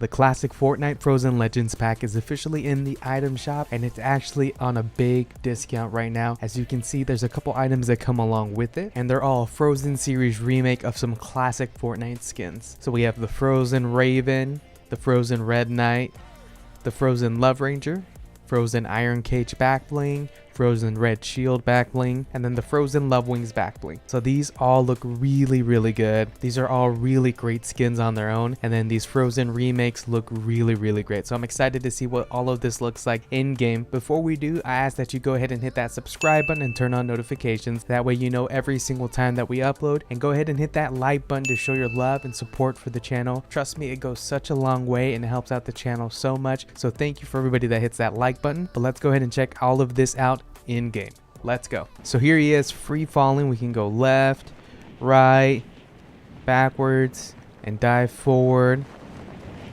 The classic Fortnite Frozen Legends pack is officially in the item shop, and it's actually on a big discount right now. As you can see, there's a couple items that come along with it, and they're all a Frozen series remake of some classic Fortnite skins. So we have the Frozen Raven, the Frozen Red Knight, the Frozen Love Ranger, Frozen Iron Cage back bling, Frozen Red Shield back bling, and then the Frozen Love Wings back bling. So these all look really good. These are all really great skins on their own, and then these Frozen remakes look really great. So I'm excited to see what all of this looks like in game. Before we do, I ask that you go ahead and hit that subscribe button and turn on notifications. That way you know every single time that we upload, and go ahead and hit that like button to show your love and support for the channel. Trust me, it goes such a long way and it helps out the channel so much. So thank you for everybody that hits that like button. But let's go ahead and check all of this out in game. Let's go. So here he is, free falling. We can go left, right, backwards, and dive forward.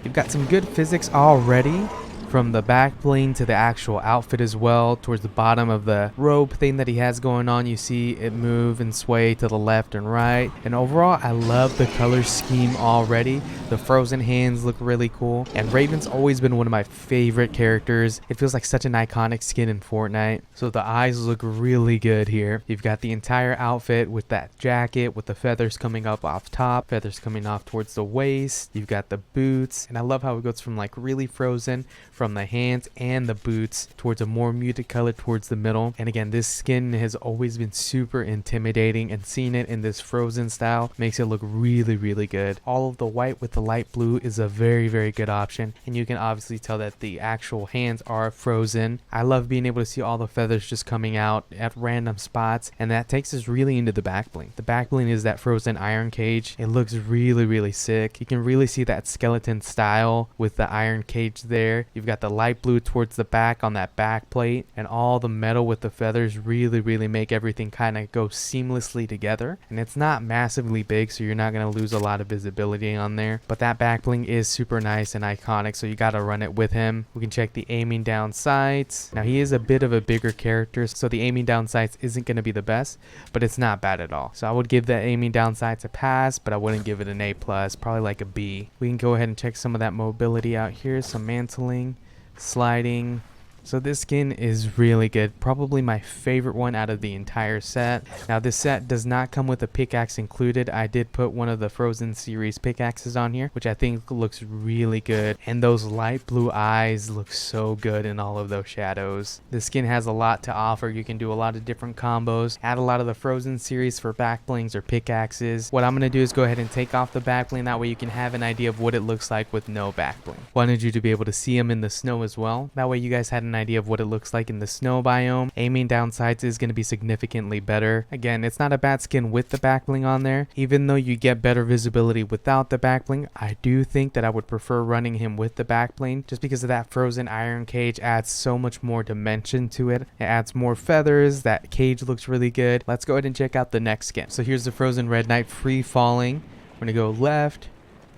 You've got some good physics already, from the back bling to the actual outfit as well. Towards the bottom of the robe thing that he has going on, you see it move and sway to the left and right. And overall, I love the color scheme already. The frozen hands look really cool, and Raven's always been one of my favorite characters. It feels like such an iconic skin in Fortnite. So the eyes look really good here. You've got the entire outfit with that jacket with the feathers coming up off top, feathers coming off towards the waist. You've got the boots, and I love how it goes from like really frozen from the hands and the boots towards a more muted color towards the middle. And again, this skin has always been super intimidating, and seeing it in this frozen style makes it look really good. All of the white with the light blue is a very good option, and you can obviously tell that the actual hands are frozen. I love being able to see all the feathers just coming out at random spots, and that takes us really into the back bling. The back bling is that frozen iron cage. It looks really sick. You can really see that skeleton style with the iron cage there. You've got the light blue towards the back on that back plate, and all the metal with the feathers really make everything kind of go seamlessly together. And it's not massively big, so you're not going to lose a lot of visibility on there, but that back bling is super nice and iconic, so you got to run it with him. We can check the aiming down sights. Now he is a bit of a bigger character, so the aiming down sights isn't going to be the best, but it's not bad at all. So I would give that aiming down sights a pass, but I wouldn't give it an A+, probably like a B. We can go ahead and check some of that mobility out here, some mantling, sliding. So this skin is really good, probably my favorite one out of the entire set. Now this set does not come with a pickaxe included. I did put one of the Frozen series pickaxes on here, which I think looks really good, and those light blue eyes look so good in all of those shadows. This skin has a lot to offer. You can do a lot of different combos, add a lot of the Frozen series for back blings or pickaxes. What I'm going to do is go ahead and take off the back bling, that way you can have an idea of what it looks like with no back bling. Wanted you to be able to see them in the snow as well, that way you guys had an idea of what it looks like in the snow biome. Aiming down sights is going to be significantly better. Again, it's not a bad skin with the back bling on there. Even though you get better visibility without the back bling, I do think that I would prefer running him with the back bling, just because of that frozen iron cage adds so much more dimension to it. It adds more feathers. That cage looks really good. Let's go ahead and check out the next skin. So here's the Frozen Red Knight free falling. We're going to go left,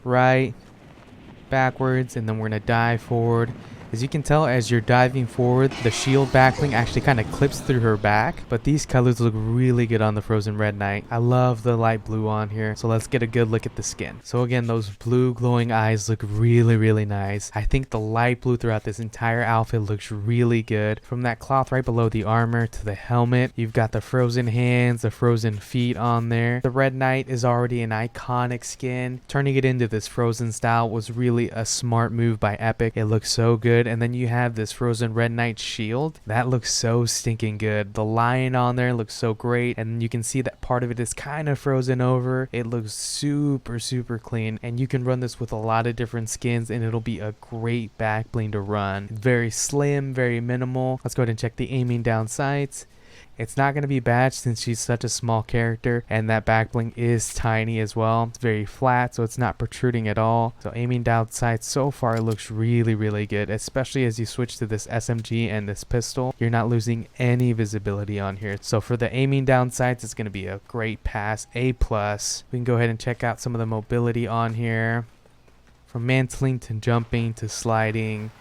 right, backwards, and then we're going to dive forward. As you can tell, as you're diving forward, the shield backbling actually kind of clips through her back, but these colors look really good on the Frozen Red Knight. I love the light blue on here, so let's get a good look at the skin. So again, those blue glowing eyes look really nice. I think the light blue throughout this entire outfit looks really good. From that cloth right below the armor to the helmet, you've got the frozen hands, the frozen feet on there. The Red Knight is already an iconic skin. Turning it into this frozen style was really a smart move by Epic. It looks so good. And then you have this Frozen Red Knight shield that looks so stinking good. The lion on there looks so great, and you can see that part of it is kind of frozen over. It looks super clean, and you can run this with a lot of different skins, and it'll be a great back bling to run. Very slim, very minimal. Let's go ahead and check the aiming down sights. It's not going to be bad since she's such a small character, and that back bling is tiny as well. It's very flat, so it's not protruding at all. So aiming down sights so far looks really good, especially as you switch to this SMG and this pistol. You're not losing any visibility on here. So for the aiming down sights, it's going to be a great pass, A+. We can go ahead and check out some of the mobility on here. From mantling to jumping to sliding,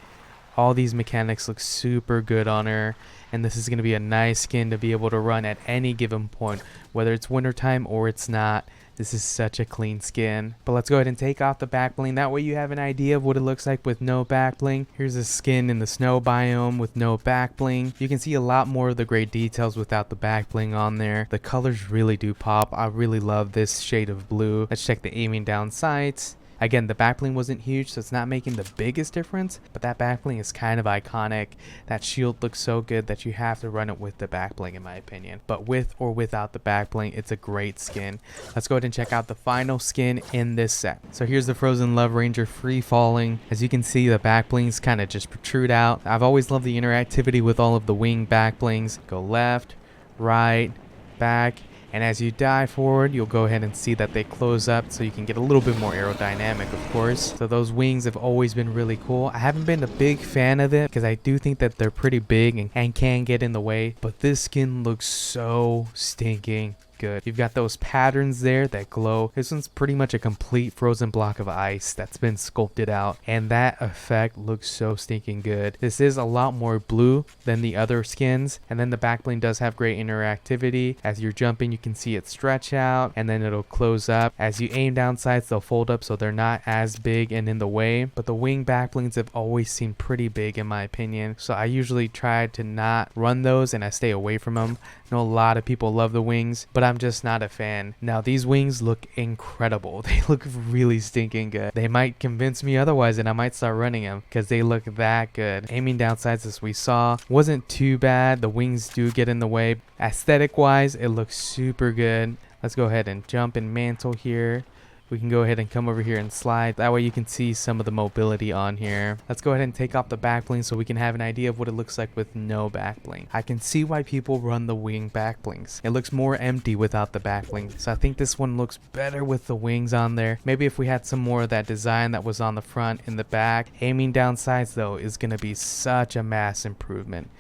All these mechanics look super good on her, and this is going to be a nice skin to be able to run at any given point, whether it's wintertime or it's not. This is such a clean skin. But let's go ahead and take off the back bling. That way you have an idea of what it looks like with no back bling. Here's a skin in the snow biome with no back bling. You can see a lot more of the great details without the back bling on there. The colors really do pop. I really love this shade of blue. Let's check the aiming down sights. Again, the back bling wasn't huge, so it's not making the biggest difference, but that back bling is kind of iconic. That shield looks so good that you have to run it with the back bling, in my opinion. But with or without the back bling, it's a great skin. Let's go ahead and check out the final skin in this set. So here's the Frozen Love Ranger free falling. As you can see, the back blings kind of just protrude out. I've always loved the interactivity with all of the wing back blings. Go left, right, back. And as you dive forward, you'll go ahead and see that they close up, so you can get a little bit more aerodynamic, of course. So those wings have always been really cool. I haven't been a big fan of it because I do think that they're pretty big and can get in the way. But this skin looks so stinking good. You've got those patterns there that glow. This one's pretty much a complete frozen block of ice that's been sculpted out, and that effect looks so stinking good. This is a lot more blue than the other skins, and then the back bling does have great interactivity. As you're jumping, you can see it stretch out and then it'll close up. As you aim down sights, they'll fold up so they're not as big and in the way. But the wing back blings have always seemed pretty big in my opinion, so I usually try to not run those and I stay away from them. I know a lot of people love the wings, but I'm just not a fan. Now these wings look incredible. They look really stinking good. They might convince me otherwise and I might start running them because they look that good. Aiming down sights, as we saw, wasn't too bad. The wings do get in the way. Aesthetic wise, it looks super good. Let's go ahead and jump and mantle here. We can go ahead and come over here and slide. That way you can see some of the mobility on here. Let's go ahead and take off the back bling so we can have an idea of what it looks like with no back bling. I can see why people run the wing back blings. It looks more empty without the back bling. So I think this one looks better with the wings on there. Maybe if we had some more of that design that was on the front and the back. Aiming down sights though is going to be such a mass improvement.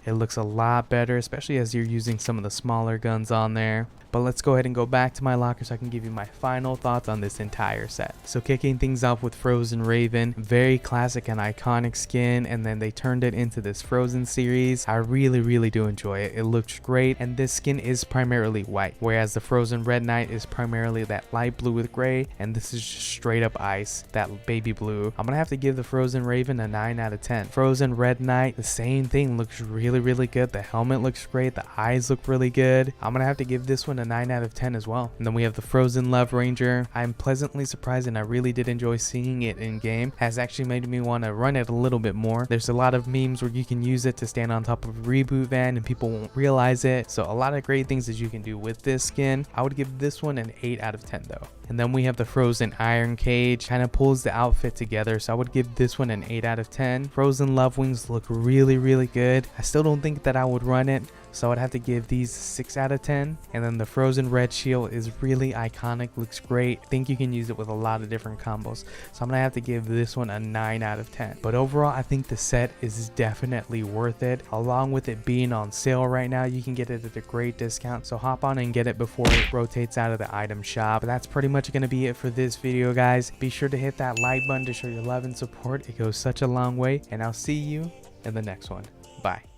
It looks a lot better, especially as you're using some of the smaller guns on there. But let's go ahead and go back to my locker so I can give you my final thoughts on this entire set. So kicking things off with Frozen Raven, very classic and iconic skin, and then they turned it into this Frozen series. I really do enjoy it. It looks great, and this skin is primarily white, whereas the Frozen Red Knight is primarily that light blue with gray, and this is just straight up ice, that baby blue. I'm gonna have to give the Frozen Raven a 9 out of 10. Frozen Red Knight, the same thing, looks really good. The helmet looks great, the eyes look really good. I'm gonna have to give this one a 9 out of 10 as well. And then we have the Frozen Love Ranger. I'm pleasantly surprised, and I really did enjoy seeing it in game. Has actually made me want to run it a little bit more. There's a lot of memes where you can use it to stand on top of a reboot van and people won't realize it. So a lot of great things that you can do with this skin. I would give this one an 8 out of 10 though. And then we have the Frozen Iron Cage. Kind of pulls the outfit together, so I would give this one an 8 out of 10. Frozen Love Wings look really good. I still don't think that I would run it, so I'd have to give these 6 out of 10. And then the Frozen Red Shield is really iconic, looks great. I think you can use it with a lot of different combos, so I'm gonna have to give this one a 9 out of 10. But overall, I think the set is definitely worth it. Along with it being on sale right now, you can get it at a great discount, so hop on and get it before it rotates out of the item shop. But that's pretty much gonna be it for this video, guys. Be sure to hit that like button to show your love and support. It goes such a long way, and I'll see you in the next one. Bye.